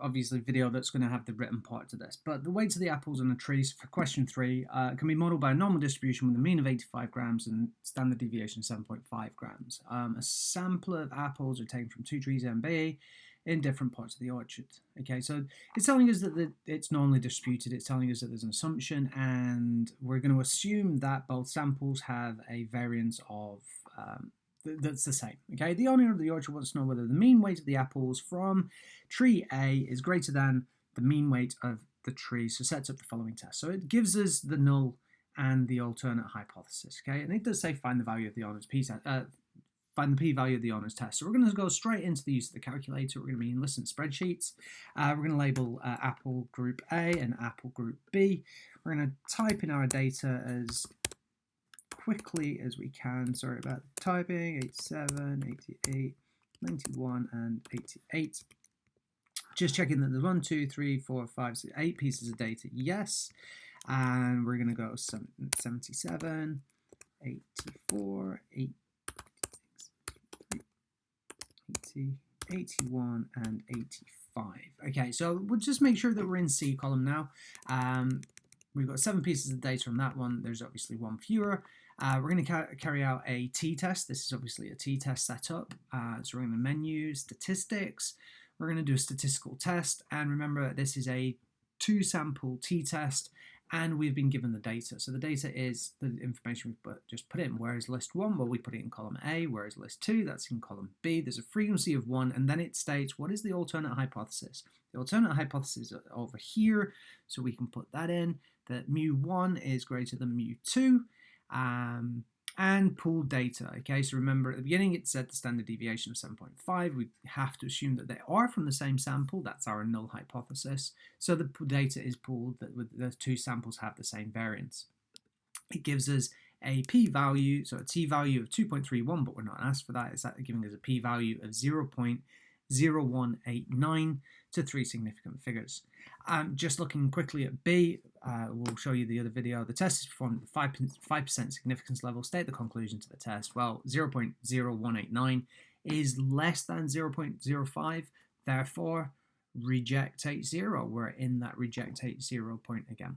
obviously video that's going to have the written part to this. But the weights of the apples on a tree, so for question 3, can be modelled by a normal distribution with a mean of 85 grams and standard deviation of 7.5 grams. A sample of apples are taken from 2 trees A and B in different parts of the orchard. Okay, so it's telling us that it's normally distributed, it's telling us that there's an assumption, and we're going to assume that both samples have a variance of that's the same. Okay, the owner of the orchard wants to know whether the mean weight of the apples from tree A is greater than the mean weight of the tree, so sets up the following test. So it gives us the null and the alternate hypothesis. Okay, and it does say find the value of the owner's find the p-value of the owner's test. So we're going to go straight into the use of the calculator. We're going to be in listen spreadsheets. We're going to label apple group A and apple group B. We're going to type in our data as quickly as we can. Sorry about the typing. 87, 88, 91, and 88. Just checking that there's 1, 2, 3, 4, 5, 6, 8 pieces of data. Yes. And we're going to go 77, 84, 86, 80, 81, and 85. Okay, so we'll just make sure that we're in C column now. We've got 7 pieces of data on that one. There's obviously 1 fewer. We're going to carry out a t-test. This is obviously a t-test setup. So we're going to menu, statistics. We're going to do a statistical test. And remember, this is a 2-sample t-test, and we've been given the data. So the data is the information we've just put in. Whereas list 1, well, we put it in column A, whereas list 2, that's in column B. There's a frequency of 1, and then it states what is the alternate hypothesis. The alternate hypothesis is over here, so we can put that in, that mu1 is greater than mu2, and pooled data. Okay, so remember at the beginning it said the standard deviation of 7.5. We have to assume that they are from the same sample. That's our null hypothesis. So the data is pooled, that the 2 samples have the same variance. It gives us a p-value, so a t-value of 2.31, but we're not asked for that. It's giving us a p-value of 0.0189 to 3 significant figures. Just looking quickly at B, we'll show you the other video. The test is performed at the 5% significance level. State the conclusion to the test. Well, 0.0189 is less than 0.05, therefore reject 80. We're in that reject 80 point again.